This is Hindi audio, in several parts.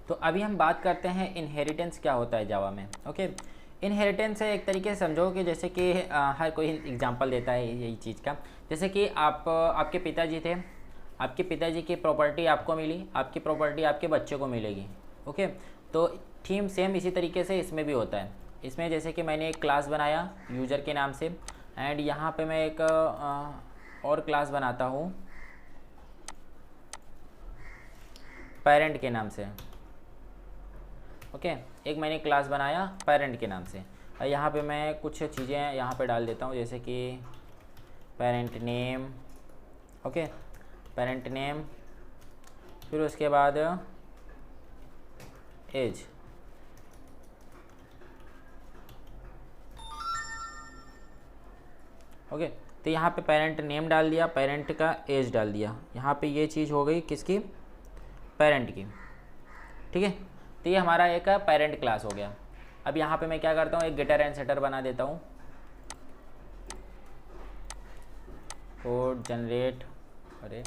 तो अभी हम बात करते हैं इनहेरिटेंस क्या होता है जावा में। ओके, इनहेरिटेंस है एक तरीके से समझो कि जैसे कि हर कोई एग्जांपल देता है यही चीज़ का। जैसे कि आपके पिताजी थे, आपके पिताजी की प्रॉपर्टी आपको मिली, आपकी प्रॉपर्टी आपके बच्चे को मिलेगी। ओके, तो थीम सेम इसी तरीके से इसमें भी होता है। इसमें जैसे कि मैंने एक क्लास बनाया यूज़र के नाम से, एंड यहाँ पे मैं एक और क्लास बनाता हूँ पेरेंट के नाम से। ओके, एक मैंने क्लास बनाया पेरेंट के नाम से, और यहाँ पे मैं कुछ चीज़ें यहाँ पे डाल देता हूँ, जैसे कि parent name. Okay, parent name, फिर उसके बाद एज। ओके, तो यहाँ पे पेरेंट नेम डाल दिया, पेरेंट का एज डाल दिया। यहाँ पे ये चीज़ हो गई किसकी, पेरेंट की। ठीक है, तो ये हमारा एक पेरेंट क्लास हो गया। अब यहाँ पे मैं क्या करता हूँ, एक गेटर एंड सेटर बना देता हूँ। कोड जनरेट, अरे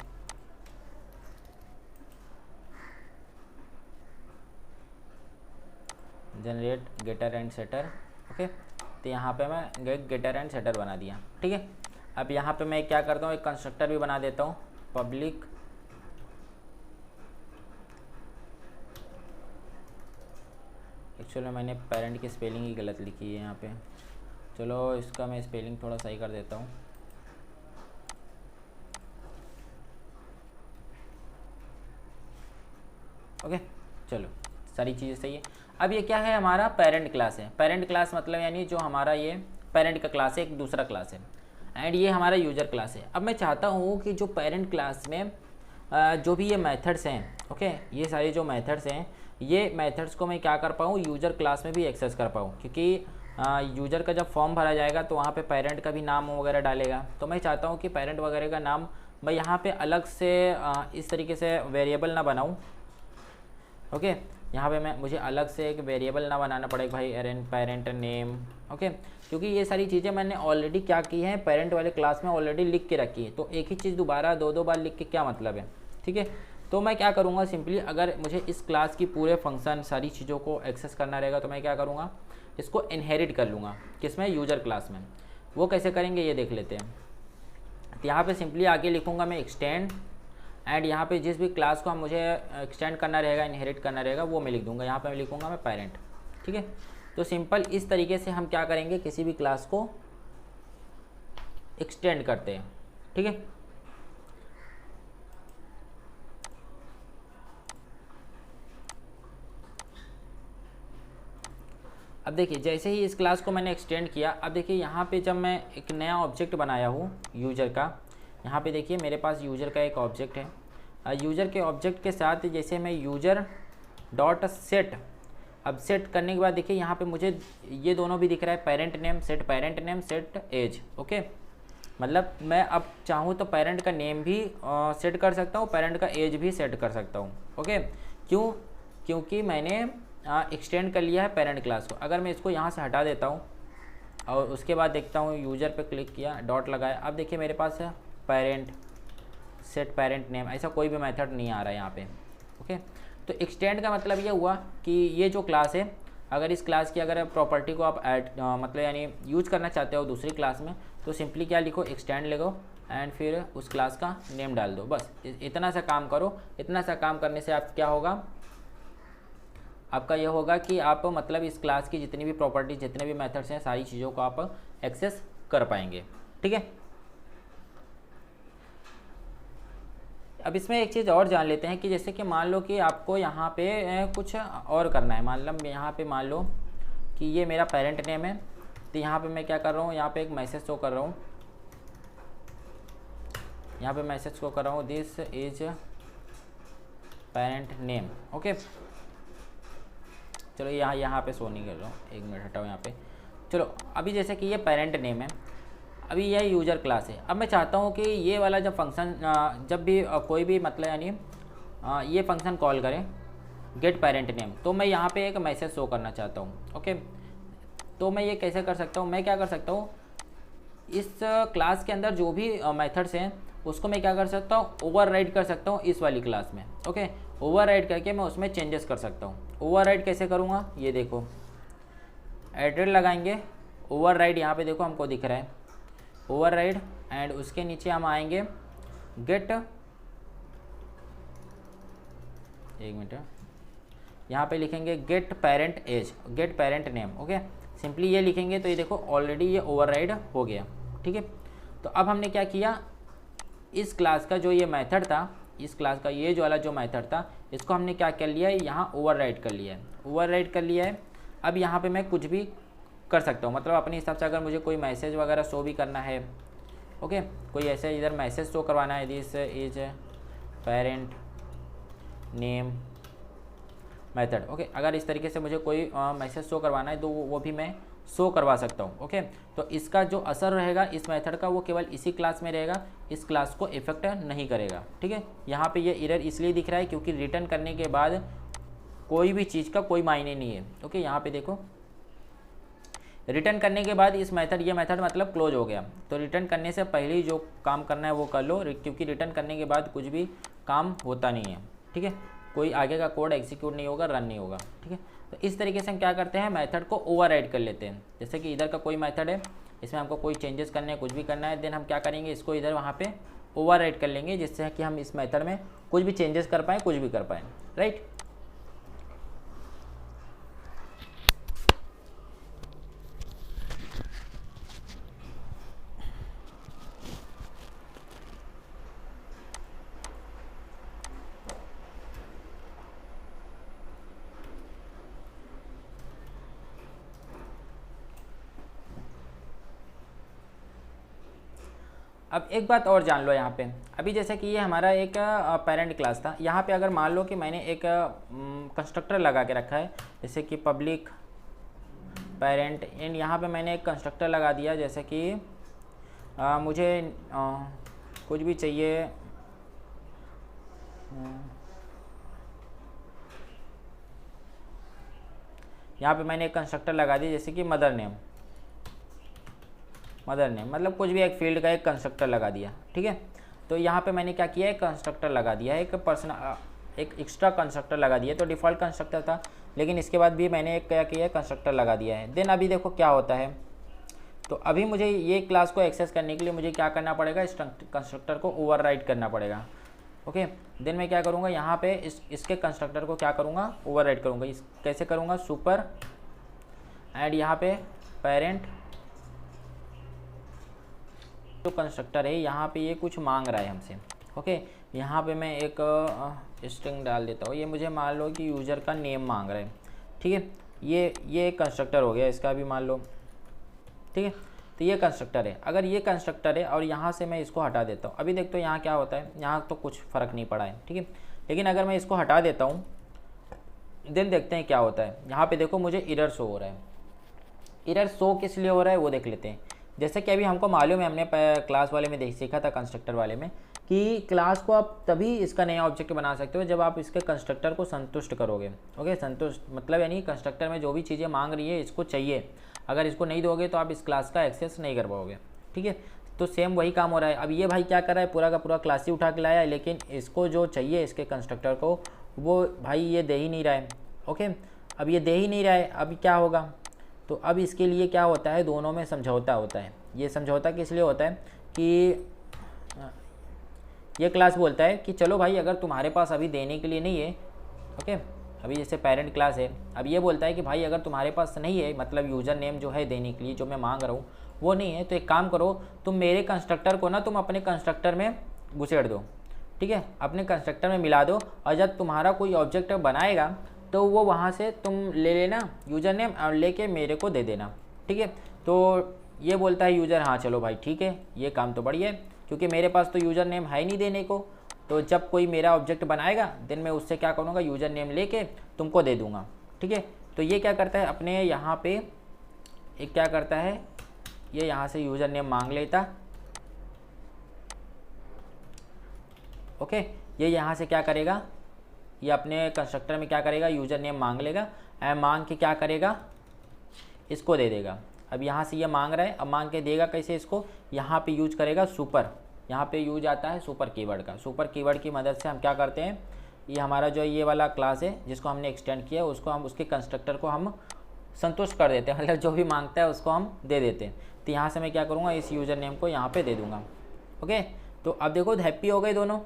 generate getter and setter. Okay, तो यहाँ पे मैं गेटर एंड सेटर बना दिया। ठीक है, अब यहाँ पे मैं क्या करता हूँ, एक कंस्ट्रक्टर भी बना देता हूँ, पब्लिक एक्चुअली मैंने पेरेंट की स्पेलिंग ही गलत लिखी है यहाँ पे। चलो इसका मैं स्पेलिंग थोड़ा सही कर देता हूँ। ओके, चलो सारी चीज़ें सही है। अब ये क्या है, हमारा पेरेंट क्लास है। पेरेंट क्लास मतलब यानी जो हमारा ये पेरेंट का क्लास है, एक दूसरा क्लास है, एंड ये हमारा यूजर क्लास है। अब मैं चाहता हूँ कि जो पेरेंट क्लास में जो भी ये मेथड्स हैं, ओके, ये सारे जो मेथड्स हैं, ये मेथड्स को मैं क्या कर पाऊँ, यूजर क्लास में भी एक्सेस कर पाऊँ। क्योंकि यूजर का जब फॉर्म भरा जाएगा तो वहाँ पे पेरेंट का भी नाम वगैरह डालेगा। तो मैं चाहता हूँ कि पेरेंट वगैरह का नाम मैं यहाँ पे अलग से इस तरीके से वेरिएबल ना बनाऊँ। ओके, यहाँ पे मुझे अलग से एक वेरिएबल ना बनाना पड़ेगा भाई, पेरेंट नेम। ओके, क्योंकि ये सारी चीज़ें मैंने ऑलरेडी क्या की हैं, पेरेंट वाले क्लास में ऑलरेडी लिख के रखी है। तो एक ही चीज़ दोबारा दो बार लिख के क्या मतलब है। ठीक है, तो मैं क्या करूँगा, सिंपली अगर मुझे इस क्लास की पूरे फंक्शन सारी चीज़ों को एक्सेस करना रहेगा तो मैं क्या करूँगा, इसको इनहेरिट कर लूँगा किसमें, यूजर क्लास में। वो कैसे करेंगे ये देख लेते हैं। तो यहाँ पे सिंपली आगे लिखूँगा मैं एक्सटेंड, एंड यहाँ पे जिस भी क्लास को हम मुझे एक्सटेंड करना रहेगा, इनहेरिट करना रहेगा, वो मैं लिख दूँगा। यहाँ पे मैं लिखूँगा मैं पेरेंट। ठीक है, तो सिंपल इस तरीके से हम क्या करेंगे, किसी भी क्लास को एक्सटेंड करते हैं। ठीक है, अब देखिए जैसे ही इस क्लास को मैंने एक्सटेंड किया, अब देखिए यहाँ पे जब मैं एक नया ऑब्जेक्ट बनाया हूँ यूजर का, यहाँ पे देखिए मेरे पास यूजर का एक ऑब्जेक्ट है। यूजर के ऑब्जेक्ट के साथ जैसे मैं यूजर डॉट सेट, अब सेट करने के बाद देखिए यहाँ पे मुझे ये दोनों भी दिख रहा है, parent name set age. Okay, मतलब मैं अब चाहूँ तो पेरेंट का नेम भी सेट कर सकता हूँ, पेरेंट का एज भी सेट कर सकता हूँ। ओके, क्यों, क्योंकि मैंने एक्सटेंड कर लिया है पेरेंट क्लास को। अगर मैं इसको यहाँ से हटा देता हूँ और उसके बाद देखता हूँ यूजर पे क्लिक किया, डॉट लगाया, अब देखिए मेरे पास है पेरेंट सेट पेरेंट नेम, ऐसा कोई भी मेथड नहीं आ रहा है यहाँ पे। ओके, तो एक्सटेंड का मतलब ये हुआ कि ये जो क्लास है, अगर इस क्लास की अगर प्रॉपर्टी को आप ऐड मतलब यानी यूज करना चाहते हो दूसरी क्लास में, तो सिंपली क्या लिखो, एक्सटेंड लिखो, एंड फिर उस क्लास का नेम डाल दो। बस इतना सा काम करो। इतना सा काम करने से आप क्या होगा, आपका ये होगा कि आप मतलब इस क्लास की जितनी भी प्रॉपर्टी, जितने भी मेथड्स हैं, सारी चीज़ों को आप एक्सेस कर पाएंगे। ठीक है, अब इसमें एक चीज़ और जान लेते हैं कि जैसे कि मान लो कि आपको यहाँ पे कुछ और करना है। यहाँ पे मान लो कि ये मेरा पेरेंट नेम है, तो यहाँ पे मैं क्या कर रहा हूँ, यहाँ पे एक मैसेज शो कर रहा हूँ, यहाँ पे मैसेज शो कर रहा हूँ, this is parent name. Okay, चलो यहाँ पे शो नहीं कर रहा हूँ, एक मिनट हटाओ यहाँ पे। चलो अभी जैसे कि ये पेरेंट नेम है, अभी यह यूजर क्लास है। अब मैं चाहता हूँ कि ये वाला जब फंक्शन जब भी कोई भी मतलब यानी ये फंक्शन कॉल करें गेट पेरेंट नेम, तो मैं यहाँ पे एक मैसेज शो करना चाहता हूँ। ओके, तो मैं ये कैसे कर सकता हूँ, मैं क्या कर सकता हूँ, इस क्लास के अंदर जो भी मेथड्स हैं उसको मैं क्या कर सकता हूँ, ओवरराइड कर सकता हूँ इस वाली क्लास में। ओके, ओवरराइड करके मैं उसमें चेंजेस कर सकता हूँ। ओवरराइड कैसे करूँगा, ये देखो एड्रेस लगाएंगे, ओवरराइड यहाँ पे देखो हमको दिख रहा है ओवरराइड, एंड उसके नीचे हम आएंगे गेट, एक मिनट, यहाँ पे लिखेंगे get parent age, get parent name. Okay, simply ये लिखेंगे तो ये देखो ऑलरेडी ये ओवरराइड हो गया। ठीक है, तो अब हमने क्या किया, इस क्लास का जो ये मेथड था, इस क्लास का ये जो वाला जो मेथड था, इसको हमने क्या कर लिया है, यहाँ ओवरराइड कर लिया है, ओवरराइड कर लिया है। अब यहाँ पे मैं कुछ भी कर सकता हूँ, मतलब अपने हिसाब से अगर मुझे कोई मैसेज वगैरह शो भी करना है, ओके, कोई ऐसे इधर मैसेज शो करवाना है, this is parent name method. Okay, अगर इस तरीके से मुझे कोई मैसेज शो करवाना है तो वो भी मैं शो करवा सकता हूँ। ओके, तो इसका जो असर रहेगा इस मेथड का वो केवल इसी क्लास में रहेगा, इस क्लास को इफेक्ट नहीं करेगा। ठीक है, यहाँ पे ये एरर इसलिए दिख रहा है क्योंकि रिटर्न करने के बाद कोई भी चीज़ का कोई मायने नहीं है। ओके, यहाँ पे देखो रिटर्न करने के बाद इस मेथड, ये मेथड मतलब क्लोज हो गया, तो रिटर्न करने से पहले ही जो काम करना है वो कर लो, क्योंकि रिटर्न करने के बाद कुछ भी काम होता नहीं है। ठीक है, कोई आगे का कोड एग्जीक्यूट नहीं होगा, रन नहीं होगा। ठीक है, तो इस तरीके से हम क्या करते हैं, मेथड को ओवरराइड कर लेते हैं। जैसे कि इधर का कोई मेथड है, इसमें हमको कोई चेंजेस करने हैं, कुछ भी करना है, देन हम क्या करेंगे, इसको इधर वहाँ पे ओवरराइड कर लेंगे, जिससे कि हम इस मेथड में कुछ भी चेंजेस कर पाएँ, कुछ भी कर पाएँ। राइट, अब एक बात और जान लो यहाँ पे, अभी जैसे कि ये हमारा एक पेरेंट क्लास था, यहाँ पे अगर मान लो कि मैंने एक कंस्ट्रक्टर लगा के रखा है, जैसे कि पब्लिक पेरेंट, एंड यहाँ पे मैंने एक कंस्ट्रक्टर लगा दिया, जैसे कि मुझे कुछ भी चाहिए, यहाँ पे मैंने एक कंस्ट्रक्टर लगा दिया जैसे कि मदर नेम, मदर नेम मतलब कुछ भी एक फील्ड का एक कंस्ट्रक्टर लगा दिया। ठीक है, तो यहाँ पे मैंने क्या किया, एक कंस्ट्रक्टर लगा दिया है, एक पर्सनल एक एक्स्ट्रा कंस्ट्रक्टर लगा दिया, तो डिफ़ॉल्ट कंस्ट्रक्टर था, लेकिन इसके बाद भी मैंने एक क्या किया है, कंस्ट्रक्टर लगा दिया है। देन अभी देखो क्या होता है, तो अभी मुझे ये क्लास को एक्सेस करने के लिए मुझे क्या करना पड़ेगा, इस कंस्ट्रक्टर को ओवरराइड करना पड़ेगा। ओके, देन मैं क्या करूँगा, यहाँ पे इसके कंस्ट्रक्टर को क्या करूँगा, ओवरराइड करूँगा। इस कैसे करूँगा, सुपर एंड यहाँ पे पेरेंट जो कंस्ट्रक्टर है, यहाँ पे ये कुछ मांग रहा है हमसे। ओके, यहाँ पे मैं एक स्ट्रिंग डाल देता हूँ, ये मुझे मान लो कि यूज़र का नेम मांग रहा है। ठीक है, ये एक कंस्ट्रक्टर हो गया, इसका भी मान लो। ठीक है, तो ये कंस्ट्रक्टर है, अगर ये कंस्ट्रक्टर है और यहाँ से मैं इसको हटा देता हूँ, अभी देखते हो यहाँ क्या होता है, यहाँ तो कुछ फ़र्क नहीं पड़ा है। ठीक है, लेकिन अगर मैं इसको हटा देता हूँ, देन देखते हैं क्या होता है। यहाँ पे देखो मुझे एरर शो हो रहा है, एरर शो किस लिए हो रहा है वो देख लेते हैं। जैसे कि अभी हमको मालूम है, हमने क्लास वाले में सीखा था, कंस्ट्रक्टर वाले में, कि क्लास को आप तभी इसका नया ऑब्जेक्ट बना सकते हो जब आप इसके कंस्ट्रक्टर को संतुष्ट करोगे। ओके, संतुष्ट मतलब यानी कंस्ट्रक्टर में जो भी चीज़ें मांग रही है इसको चाहिए, अगर इसको नहीं दोगे तो आप इस क्लास का एक्सेस नहीं कर पाओगे। ठीक है, तो सेम वही काम हो रहा है। अब ये भाई क्या कर रहा है, पूरा का पूरा क्लास ही उठा के लाया है, लेकिन इसको जो चाहिए इसके कंस्ट्रक्टर को, वो भाई ये दे ही नहीं रहा है। ओके, अब ये दे ही नहीं रहा है, अब क्या होगा, तो अब इसके लिए क्या होता है, दोनों में समझौता होता है। ये समझौता किस लिए होता है कि ये क्लास बोलता है कि चलो भाई अगर तुम्हारे पास अभी देने के लिए नहीं है, ओके, अभी जैसे पेरेंट क्लास है, अब ये बोलता है कि भाई अगर तुम्हारे पास नहीं है, मतलब यूज़र नेम जो है देने के लिए जो मैं मांग रहा हूँ वो नहीं है, तो एक काम करो, तुम मेरे कंस्ट्रक्टर को ना तुम अपने कंस्ट्रक्टर में घुसेड़ दो। ठीक है, अपने कंस्ट्रक्टर में मिला दो, और जब तुम्हारा कोई ऑब्जेक्ट बनाएगा तो वो वहाँ से तुम ले लेना यूज़र नेम और लेके मेरे को दे देना। ठीक है, तो ये बोलता है यूज़र, हाँ चलो भाई ठीक है, ये काम तो बढ़िया है, क्योंकि मेरे पास तो यूज़र नेम है नहीं देने को, तो जब कोई मेरा ऑब्जेक्ट बनाएगा देन मैं उससे क्या करूँगा, यूज़र नेम लेके तुमको दे दूँगा। ठीक है, तो ये क्या करता है, अपने यहाँ पे एक क्या करता है, ये यहाँ से यूज़र नेम मांग लेता। ओके, ये यहाँ से क्या करेगा, ये अपने कंस्ट्रक्टर में क्या करेगा, यूज़र नेम मांग लेगा, एंड मांग के क्या करेगा, इसको दे देगा। अब यहाँ से ये मांग रहा है, अब मांग के देगा कैसे इसको, यहाँ पे यूज करेगा सुपर, यहाँ पे यूज आता है सुपर कीवर्ड का। सुपर कीवर्ड की मदद से हम क्या करते हैं, ये हमारा जो ये वाला क्लास है जिसको हमने एक्सटेंड किया उसको हम उसके कंस्ट्रक्टर को हम संतुष्ट कर देते हैं, मतलब जो भी मांगता है उसको हम दे देते हैं। तो यहाँ से मैं क्या करूँगा, इस यूज़र नेम को यहाँ पे दे दूँगा। ओके, तो अब देखो हैप्पी हो गए दोनों,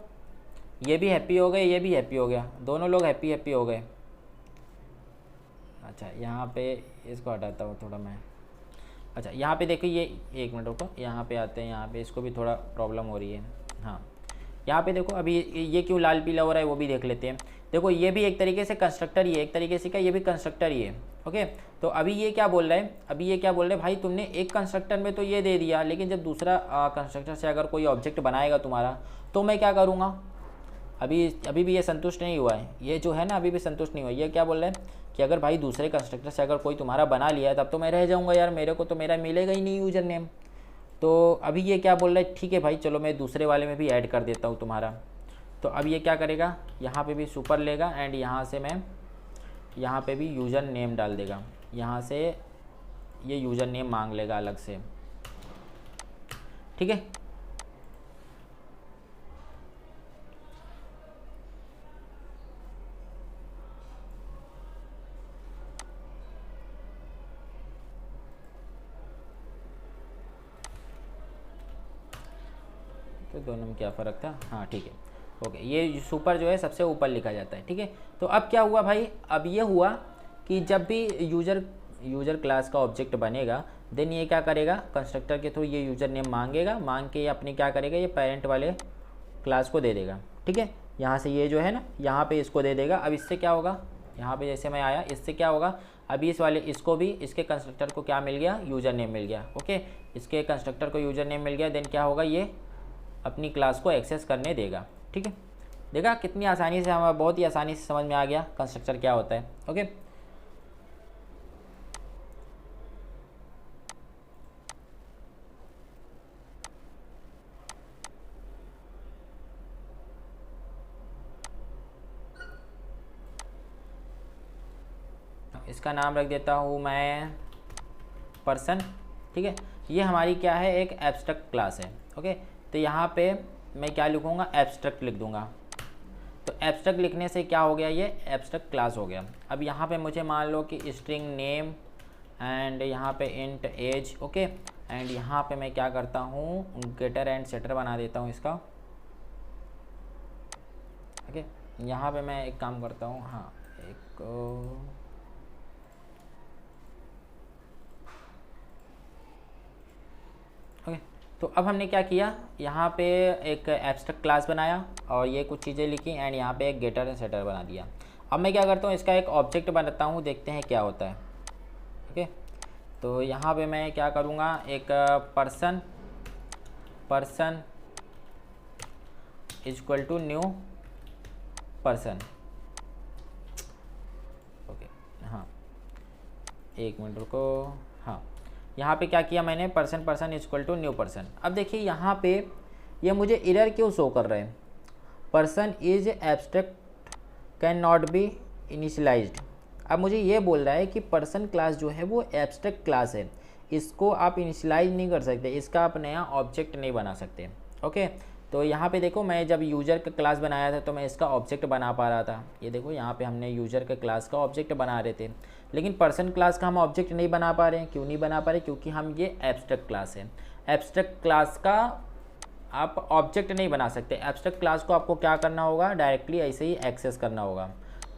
ये भी हैप्पी हो गए, ये भी हैप्पी हो गया, दोनों लोग हैप्पी हैप्पी हो गए। अच्छा यहाँ पे इसको हटाता हूँ थोड़ा मैं। अच्छा यहाँ पे देखो ये, एक मिनट रुको, यहाँ पे आते हैं, यहाँ पे इसको भी थोड़ा प्रॉब्लम हो रही है। हाँ यहाँ पे देखो अभी ये क्यों लाल पीला हो रहा है वो भी देख लेते हैं। देखो ये भी एक तरीके से कंस्ट्रक्टर ही है, एक तरीके से क्या ये भी कंस्ट्रक्टर ही है। ओके, तो अभी ये क्या बोल रहा है, अभी ये क्या बोल रहे हैं, भाई तुमने एक कंस्ट्रक्टर में तो ये दे दिया, लेकिन जब दूसरा कंस्ट्रक्टर से अगर कोई ऑब्जेक्ट बनाएगा तुम्हारा तो मैं क्या करूँगा। अभी भी ये संतुष्ट नहीं हुआ है, ये जो है ना अभी भी संतुष्ट नहीं हुआ। ये क्या बोल रहा है कि अगर भाई दूसरे कंस्ट्रक्टर से अगर कोई तुम्हारा बना लिया है तब तो मैं रह जाऊँगा यार, मेरे को तो मेरा मिलेगा ही नहीं यूज़र नेम। तो अभी ये क्या बोल रहा है, ठीक है भाई चलो मैं दूसरे वाले में भी ऐड कर देता हूँ तुम्हारा। तो अब ये क्या करेगा, यहाँ पे भी सुपर लेगा एंड यहाँ से मैं यहाँ पे भी यूज़र नेम डाल देगा, यहाँ से ये यूज़र नेम मांग लेगा अलग से। ठीक है, तो दोनों में क्या फ़र्क था, हाँ ठीक है ओके। ये सुपर जो है सबसे ऊपर लिखा जाता है। ठीक है, तो अब क्या हुआ भाई, अब ये हुआ कि जब भी यूज़र क्लास का ऑब्जेक्ट बनेगा देन ये क्या करेगा, कंस्ट्रक्टर के थ्रू ये यूज़र नेम मांगेगा, मांग के ये अपने क्या करेगा, ये पेरेंट वाले क्लास को दे देगा। ठीक है, यहाँ से ये जो है ना यहाँ पे इसको दे देगा। अब इससे क्या होगा, यहाँ पे जैसे मैं आया इससे क्या होगा, अभी इस वाले इसको भी इसके कंस्ट्रक्टर को क्या मिल गया, यूज़र नेम मिल गया। ओके, इसके कंस्ट्रक्टर को यूज़र नेम मिल गया, देन क्या होगा, ये अपनी क्लास को एक्सेस करने देगा। ठीक है, देखा कितनी आसानी से, हमें बहुत ही आसानी से समझ में आ गया कंस्ट्रक्टर क्या होता है। ओके, इसका नाम रख देता हूँ मैं पर्सन। ठीक है, ये हमारी क्या है, एक एब्स्ट्रैक्ट क्लास है। ओके, तो यहाँ पे मैं क्या लिखूँगा, एब्स्ट्रैक्ट लिख दूँगा। तो एब्स्ट्रैक्ट लिखने से क्या हो गया, ये एब्स्ट्रैक्ट क्लास हो गया। अब यहाँ पे मुझे मान लो कि स्ट्रिंग नेम एंड यहाँ पे इंट एज। ओके, एंड यहाँ पे मैं क्या करता हूँ, गेटर एंड सेटर बना देता हूँ इसका। ओके, यहाँ पे मैं एक काम करता हूँ, हाँ एक ओके, तो अब हमने क्या किया, यहाँ पे एक एब्स्ट्रैक्ट क्लास बनाया और ये कुछ चीज़ें लिखी एंड यहाँ पे एक गेटर एंड सेटर बना दिया। अब मैं क्या करता हूँ, इसका एक ऑब्जेक्ट बनाता हूँ, देखते हैं क्या होता है। ओके, तो यहाँ पे मैं क्या करूँगा, एक person is equal to new person. Okay, हाँ एक मिनट रुको, हाँ यहाँ पे क्या किया मैंने, person is equal to new person. अब देखिए यहाँ पे ये मुझे एरर क्यों शो कर रहे हैं, person is abstract can not be initialised. अब मुझे ये बोल रहा है कि पर्सन क्लास जो है वो एब्स्ट्रैक्ट क्लास है, इसको आप इनिशियलाइज नहीं कर सकते, इसका आप नया ऑब्जेक्ट नहीं बना सकते। ओके, तो यहाँ पे देखो मैं जब यूज़र का क्लास बनाया था तो मैं इसका ऑब्जेक्ट बना पा रहा था। ये देखो यहाँ पे हमने यूज़र के क्लास का ऑब्जेक्ट बना रहे थे, लेकिन पर्सन क्लास का हम ऑब्जेक्ट नहीं बना पा रहे हैं। क्यों नहीं बना पा रहे, क्योंकि हम ये एब्स्ट्रैक्ट क्लास है, एब्स्ट्रैक्ट क्लास का आप ऑब्जेक्ट नहीं बना सकते। एब्स्ट्रैक्ट क्लास को आपको क्या करना होगा, डायरेक्टली ऐसे ही एक्सेस करना होगा।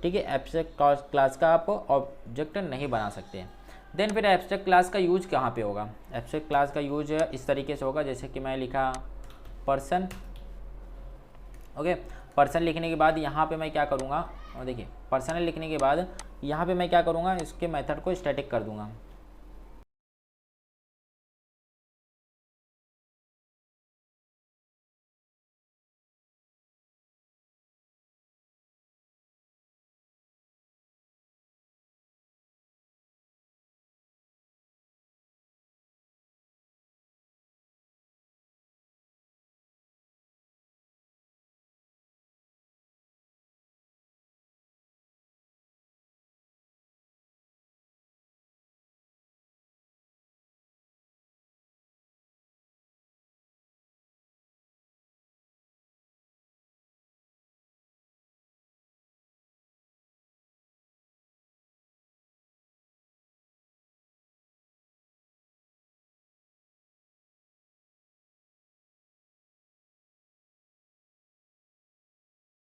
ठीक है, एब्स्ट्रैक्ट क्लास का आप ऑब्जेक्ट नहीं बना सकते। देन फिर एब्स्ट्रैक्ट क्लास का यूज कहाँ पे होगा, एब्स्ट्रैक्ट क्लास का यूज इस तरीके से होगा, जैसे कि मैं लिखा पर्सन। ओके, पर्सन लिखने के बाद यहाँ पे मैं क्या करूँगा, और देखिए पर्सनल लिखने के बाद यहाँ पे मैं क्या करूँगा, इसके मेथड को स्टैटिक कर दूँगा।